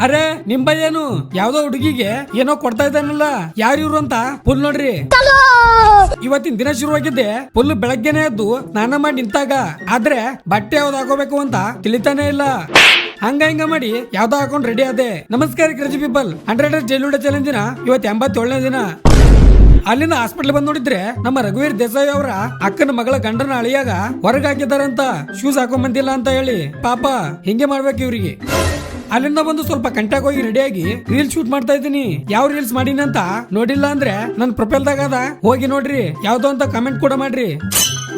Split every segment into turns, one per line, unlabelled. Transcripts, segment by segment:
ಅರೆ ನಿಮ್ ಬೈ ಏನು ಯಾವ್ದೋ ಹುಡುಗಿಗೆ ಏನೋ ಕೊಡ್ತಾ ಇದ್ದಾನಲ್ಲ ಯಾರು ಇವ್ರು ಅಂತ ಫುಲ್ ನೋಡ್ರಿ. ಇವತ್ತಿನ ದಿನ ಶುರುವಾಗಿದ್ದೆ ಫುಲ್ ಬೆಳಗ್ಗೆನೆ ಎದ್ದು ಸ್ನಾನ ಮಾಡಿ ನಿಂತಾಗ, ಆದ್ರೆ ಬಟ್ಟೆ ಯಾವ್ದು ಹಾಕೋಬೇಕು ಅಂತ ತಿಳಿತಾನೆ ಇಲ್ಲ. ಹಂಗ ಹಿಂಗ ಮಾಡಿ ಯಾವ್ದೋ ಹಾಕೊಂಡ್ ರೆಡಿ ಆದೆ. ನಮಸ್ಕಾರ ಕ್ರೇಜಿ ಪೀಪಲ್, 100 ಜೈಲುಡ ಚಾಲೆಂಜಿನ ಇವತ್ತು 87ನೇ ದಿನ. ಅಲ್ಲಿಂದ ಹಾಸ್ಪಿಟಲ್ ಬಂದ್ ನೋಡಿದ್ರೆ ನಮ್ಮ ರಘುವೀರ್ ದೇಸಾಯಿ ಅವರ ಅಕ್ಕನ ಮಗಳ ಗಂಡನ ಅಳಿಯಾಗ ಹೊರಗೆ ಹಾಕಿದಾರಂತ ಶೂಸ್ ಹಾಕೊಂಡ್ ಬಂದಿಲ್ಲ ಅಂತ ಹೇಳಿ. ಪಾಪ ಹಿಂಗೆ ಮಾಡ್ಬೇಕು ಇವ್ರಿಗೆ. ಅಲ್ಲಿಂದ ಬಂದು ಸ್ವಲ್ಪ ಕಂಟ್ಯಾಗ ಹೋಗಿ ರೆಡಿಯಾಗಿ ರೀಲ್ಸ್ ಶೂಟ್ ಮಾಡ್ತಾ ಇದ್ದೀನಿ. ಯಾವ ರೀಲ್ಸ್ ಮಾಡೀನಿ ಅಂತ ನೋಡಿಲ್ಲ ಅಂದ್ರೆ ನನ್ ಪ್ರೊಫೈಲ್ದಾಗ ಅದ, ಹೋಗಿ ನೋಡ್ರಿ. ಯಾವ್ದೋ ಅಂತ ಕಮೆಂಟ್ ಕೂಡ ಮಾಡ್ರಿ.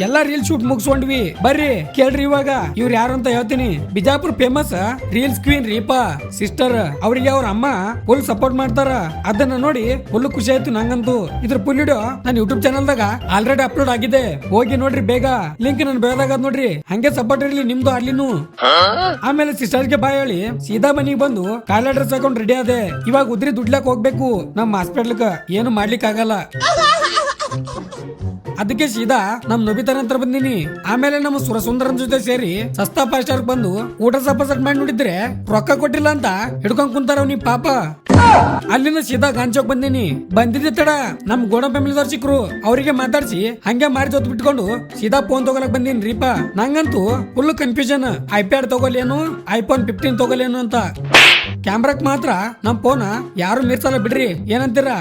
ಎಲ್ಲಾ ರೀಲ್ ಶೂಟ್ ಮುಗಿಸ್ಕೊಂಡ್ವಿ, ಬರ್ರಿ ಕೇಳ್ರಿ ಇವಾಗ ಇವ್ರು ಯಾರು ಅಂತ ಹೇಳ್ತೀನಿ. Bijapur famous reels queen Reepa sister. ಅವರಿಗೆ ಅವ್ರ ಅಮ್ಮ ಫುಲ್ ಸಪೋರ್ಟ್ ಮಾಡ್ತಾರ. ಅದನ್ನ ನೋಡಿ ಫುಲ್ ಖುಷಿ ಆಯ್ತು ನಂಗಂತೂ. ಇದ್ರ ಫುಲ್ ವಿಡಿಯೋ ನನ್ನ ಯೂಟ್ಯೂಬ್ ಚಾನಲ್ ದಾಗ ಆಲ್ರೆಡಿ ಅಪ್ಲೋಡ್ ಆಗಿದೆ, ಹೋಗಿ ನೋಡ್ರಿ ಬೇಗ. ಲಿಂಕ್ ನನ್ ಬೇದಾಗ ನೋಡ್ರಿ. ಹಂಗೆ ಸಪೋರ್ಟ್ ಇರ್ಲಿ ನಿಮ್ದು ಅಲ್ಲಿನೂ. ಆಮೇಲೆ ಸಿಸ್ಟರ್ಗೆ ಬಾಯ್ ಹೇಳಿ ಸೀದಾ ಮನಿಗೆ ಬಂದು ಕಾಲ ಡ್ರೆಸ್ ಹಾಕೊಂಡ್ ರೆಡಿ ಆದೆ. ಇವಾಗ ಉದ್ರಿ ದುಡ್ಲಾಕ್ ಹೋಗ್ಬೇಕು ನಮ್ಮ ಹಾಸ್ಪಿಟ್ಲ್ಗ. ಏನು ಮಾಡ್ಲಿಕ್ಕೆ ಆಗಲ್ಲ, ಅದಕ್ಕೆ ಸೀದಾ ನಮ್ ನೊಬಿತಾರ ಹತ್ರ ಬಂದಿನಿ. ಆಮೇಲೆ ನಮ್ಮ ಸುರಸುಂದರನ್ ಜೊತೆ ಸೇರಿ ಸಸ್ತಾ 5 ಸ್ಟಾರ್ ಬಂದು ಊಟ ಸಪಸಟ್ ಮಾಡಿ ನೋಡಿದ್ರೆ ರೊಕ್ಕ ಕೊಟ್ಟಿಲ್ಲ ಅಂತ ಹಿಡ್ಕೊಂಡ್ ಕುಂತಾರ ಅವ್ನಿ ಪಾಪ. ಅಲ್ಲಿಂದ ಸೀದಾ ಗಾಂಚೋಕ್ ಬಂದಿನಿ. ಬಂದಿದ್ದೆ ತಡ ನಮ್ ಗೋಡ ಫ್ಯಾಮಿಲಿದವ್ರು ಸಿಕ್ರು, ಅವರಿಗೆ ಮಾತಾಡ್ಸಿ ಹಂಗೆ ಮಾರಿ ಜೊತೆ ಬಿಟ್ಕೊಂಡು ಸೀದಾ ಫೋನ್ ತಗೊಳಕ್ ಬಂದಿನಿ ರೀಪಾ. ನಂಗಂತೂ ಫುಲ್ ಕನ್ಫ್ಯೂಷನ್, ಐಪ್ಯಾಡ್ ತಗೊಲೇನು ಐಫೋನ್ 15 ತಗೊಲೇನು ಅಂತ. ಕ್ಯಾಮ್ರಾಕ್ ಮಾತ್ರ ನಮ್ ಫೋನ್ ಯಾರು ಮೀರ್ಸಲ್ಲ ಬಿಡ್ರಿ, ಏನಂತೀರಾ?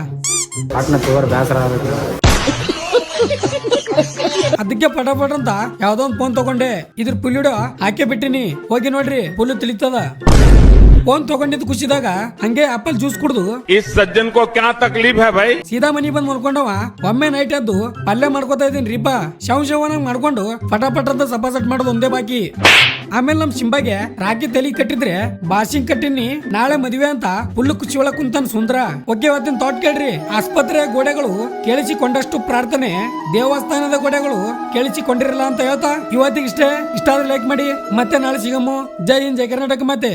ಅದಕ್ಕೆ ಪಟಾಪಟ ಅಂತ ಯಾವ್ದೋ ಒಂದು ಫೋನ್ ತಗೊಂಡೆ. ಇದ್ರ ಫುಲ್ ವಿಡಿಯೋ ಹಾಕಿ ಬಿಟ್ಟಿನಿ, ಹೋಗಿ ನೋಡ್ರಿ. ಫುಲ್ ತಿಳಿತದ. ಫೋನ್ ತಗೊಂಡಿದ್ ಖುಷಿದಾಗ ಹಂಗೆ ಆಪಲ್ ಜ್ಯೂಸ್ ಕುಡ್ದು ಸೀದಾ ಮನಿ ಬಂದ್ ಮಲ್ಕೊಂಡವ. ಒಮ್ಮೆ ನೈಟ್ ಎದ್ದು ಪಲ್ಯ ಮಾಡ್ಕೋತಾ ಇದೀನಿ ರೀಪಾ. ಶವನಂಗ್ ಮಾಡ್ಕೊಂಡು ಪಟಾಪಟ ಅಂತ ಸಪಾಸಟ್ ಮಾಡೋದು ಒಂದೇ ಬಾಕಿ. ಆಮೇಲೆ ನಮ್ ಶಿಂಬಾಗೆ ರಾಕಿ ತಲಿ ಕಟ್ಟಿದ್ರೆ ಬಾಸಿಂಗ್ ಕಟ್ಟಿನಿ. ನಾಳೆ ಮದುವೆ ಅಂತ ಫುಲ್ ಖುಷಿ ಒಳಗ್ ಕುಂತಾನ ಸುಂದ್ರ. ಓಕೆ, ಇವತ್ತಿನ ಥಾಟ್ ಕೇಳ್ರಿ. ಆಸ್ಪತ್ರೆಯ ಗೋಡೆಗಳು ಕೇಳಿಸಿಕೊಂಡಷ್ಟು ಪ್ರಾರ್ಥನೆ ದೇವಸ್ಥಾನದ ಗೋಡೆಗಳು ಕೇಳಿಸಿಕೊಂಡಿರಲ್ಲ ಅಂತ ಹೇಳ್ತಾ ಇವತ್ತಿಗೆ ಇಷ್ಟೇ. ಇಷ್ಟ ಆದ್ರೆ ಲೈಕ್ ಮಾಡಿ. ಮತ್ತೆ ನಾಳೆ ಸಿಗಮ್ಮು. ಜೈ ಹಿಂದ್, ಜೈ ಕರ್ನಾಟಕ. ಮತ್ತೆ